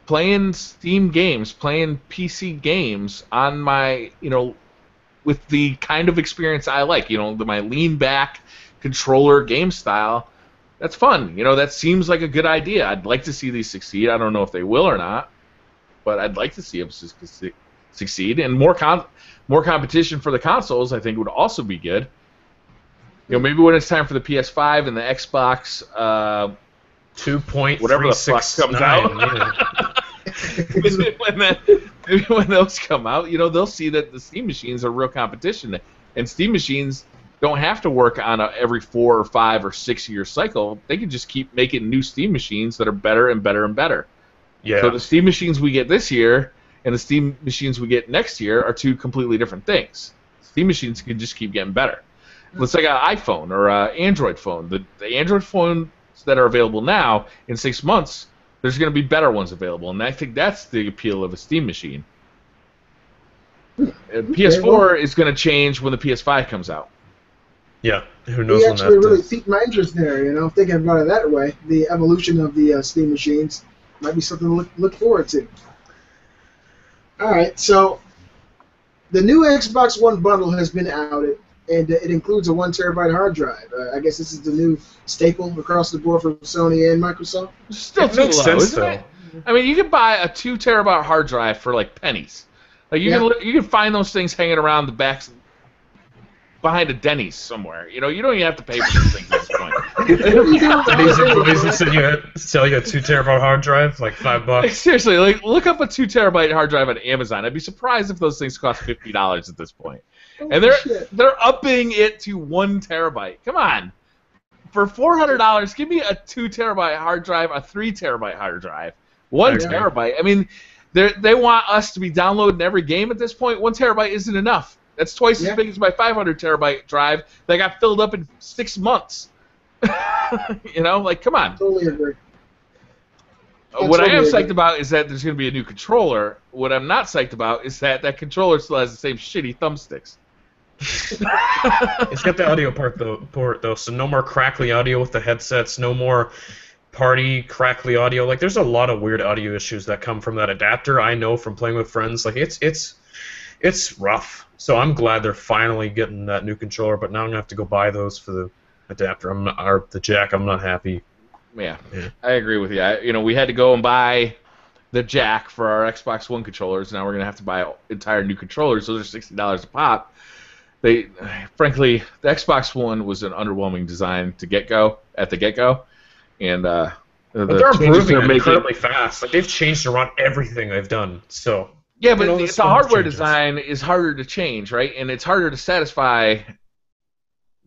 playing Steam games, playing PC games on my, with the kind of experience I like, my lean back controller game style, that's fun. That seems like a good idea. I'd like to see these succeed. I don't know if they will or not, but I'd like to see them succeed. And more competition for the consoles, I think, would also be good. Maybe when it's time for the PS5 and the Xbox 2.369, whatever the fuck comes out. Maybe when those come out, they'll see that the Steam machines are real competition, and Steam machines don't have to work on every 4 or 5 or 6 year cycle. They can just keep making new Steam machines that are better and better and better. Yeah. So the Steam machines we get this year and the Steam machines we get next year are two completely different things. Steam machines can just keep getting better. Let's take an iPhone or an Android phone. The Android phones that are available now, in 6 months, there's going to be better ones available, and I think that's the appeal of a Steam machine. PS4 is going to change when the PS5 comes out. Yeah, who knows You when actually that really is. piqued my interest there, thinking about it that way. The evolution of the Steam machines might be something to look forward to. All right, so the new Xbox One bundle has been outed, and it includes a 1 terabyte hard drive. I guess this is the new staple across the board for Sony and Microsoft. Still It too makes low, sense, isn't though. it? I mean, you can buy a 2 terabyte hard drive for like pennies. Like you can find those things hanging around the back behind a Denny's somewhere. You don't even have to pay for these things at this point. These employees that sell you a 2 terabyte hard drive, like $5. Seriously, look up a 2 terabyte hard drive on Amazon. I'd be surprised if those things cost $50 at this point. And they're upping it to 1 terabyte. Come on. For $400, give me a 2 terabyte hard drive, a 3 terabyte hard drive. 1 terabyte. I mean, they want us to be downloading every game at this point. 1 terabyte isn't enough. That's twice as big as my 500 terabyte drive that got filled up in 6 months. Come on. Totally agree. What I am psyched about is that there's going to be a new controller. What I'm not psyched about is that controller still has the same shitty thumbsticks. It's got the audio port though, so no more crackly audio with the headsets, no more party crackly audio. Like, there's a lot of weird audio issues that come from that adapter. I know from playing with friends. Like, it's rough. So I'm glad they're finally getting that new controller, but now I'm gonna have to go buy those for the adapter. Or the jack. I'm not happy. Yeah, I agree with you. We had to go and buy the jack for our Xbox One controllers. Now we're gonna have to buy entire new controllers. Those are $60 a pop. Frankly, the Xbox One was an underwhelming design at the get-go, and but they're improving it incredibly fast. Like, they've changed around everything they've done. So yeah, but the hardware design is harder to change, right? And it's harder to satisfy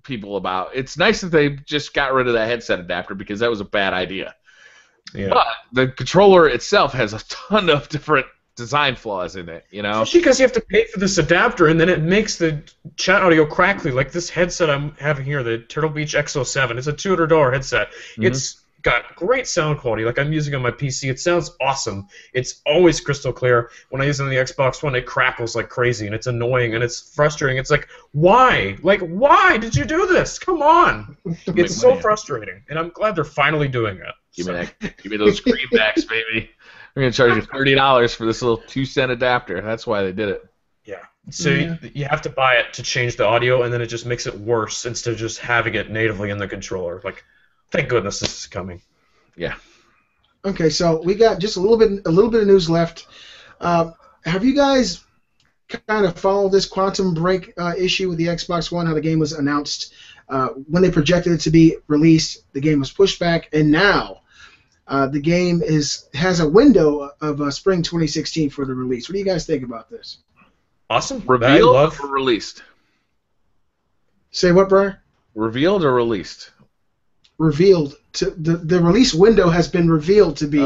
people about. It's nice that they just got rid of that headset adapter because that was a bad idea. Yeah. But the controller itself has a ton of different design flaws in it, Especially because you have to pay for this adapter, and then it makes the chat audio crackly. Like this headset I'm having here, the Turtle Beach XO7. It's a $200 headset. Mm-hmm. It's got great sound quality. Like, I'm using on my PC. It sounds awesome. It's always crystal clear. When I use it on the Xbox One, it crackles like crazy, and it's annoying, and it's frustrating. It's like, why? Like, why did you do this? Come on. It's so frustrating, and I'm glad they're finally doing it. Give me those greenbacks, baby. We're going to charge you $30 for this little 2-cent adapter. That's why they did it. Yeah. So you have to buy it to change the audio, and then it just makes it worse instead of just having it natively in the controller. Like, thank goodness this is coming. Yeah. Okay, so we got just a little bit of news left. Have you guys kind of followed this Quantum Break issue with the Xbox One? How the game was announced when they projected it to be released, the game was pushed back, and now the game has a window of spring 2016 for the release. What do you guys think about this? Awesome. Revealed or released? Say what, Brian? Revealed or released? Revealed. The release window has been revealed to be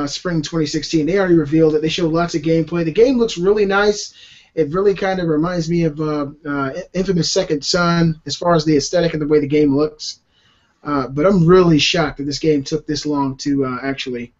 spring 2016. They already revealed it. They showed lots of gameplay. The game looks really nice. It really kind of reminds me of Infamous Second Son as far as the aesthetic and the way the game looks. But I'm really shocked that this game took this long to actually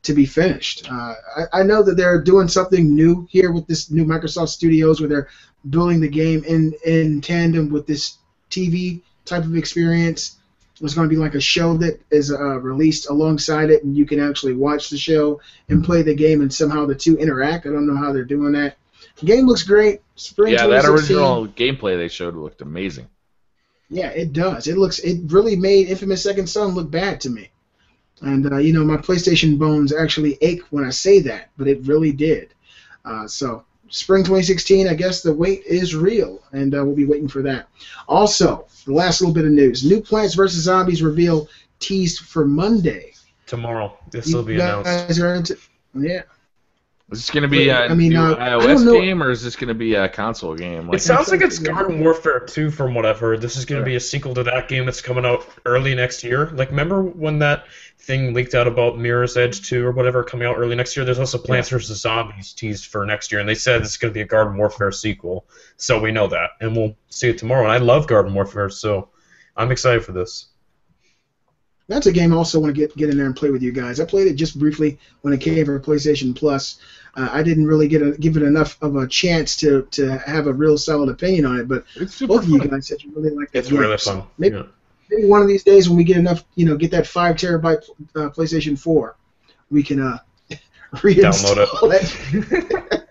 to be finished. I know that they're doing something new here with this new Microsoft Studios, where they're building the game in tandem with this TV type of experience. It's going to be like a show that is released alongside it, and you can actually watch the show and play the game, and somehow the two interact. I don't know how they're doing that. The game looks great. Spring yeah, that 2016. original gameplay they showed looked amazing. Yeah, it does. It really made Infamous Second Son look bad to me. And, my PlayStation bones actually ache when I say that, but it really did. So, spring 2016, I guess the wait is real, and we'll be waiting for that. Also, the last little bit of news. New Plants vs. Zombies reveal teased for Monday. Tomorrow. This will be announced. Guys are into, yeah. Is this going to be a new iOS game, or is this going to be a console game? It sounds like it's Garden Warfare 2 from what I've heard. This is going to be a sequel to that game that's coming out early next year. Like, remember when that thing leaked out about Mirror's Edge 2 or whatever coming out early next year? There's also Plants vs. Zombies teased for next year, and they said it's going to be a Garden Warfare sequel. So we know that, and we'll see it tomorrow. And I love Garden Warfare, so I'm excited for this. That's a game I also want to get in there and play with you guys. I played it just briefly when it came for PlayStation Plus. I didn't really give it enough of a chance to have a real solid opinion on it, but both of you guys said you really like it. It's really fun. Maybe one of these days when we get enough, get that 5 terabyte PlayStation 4, we can reinstall download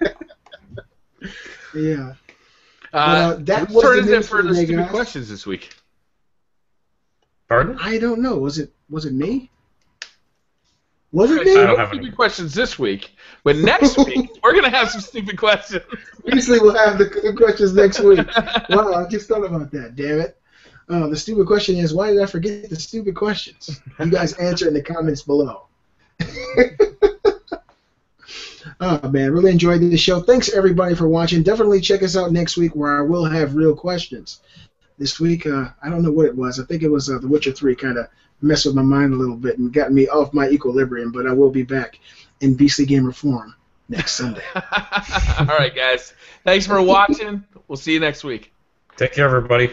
it. Yeah. That was turn it in for the stupid questions this week. Pardon? I don't know. Was it me? Was it me? I don't have stupid questions this week, but next week we're gonna have some stupid questions. Obviously, we'll have the questions next week. Wow, I just thought about that. Damn it! The stupid question is, why did I forget the stupid questions? You guys answer in the comments below. Oh man, really enjoyed the show. Thanks everybody for watching. Definitely check us out next week, where I will have real questions. This week, I don't know what it was. I think it was The Witcher 3 kind of messed with my mind a little bit and got me off my equilibrium, but I will be back in Beastly Gamer form next Sunday. All right, guys. Thanks for watching. We'll see you next week. Take care, everybody.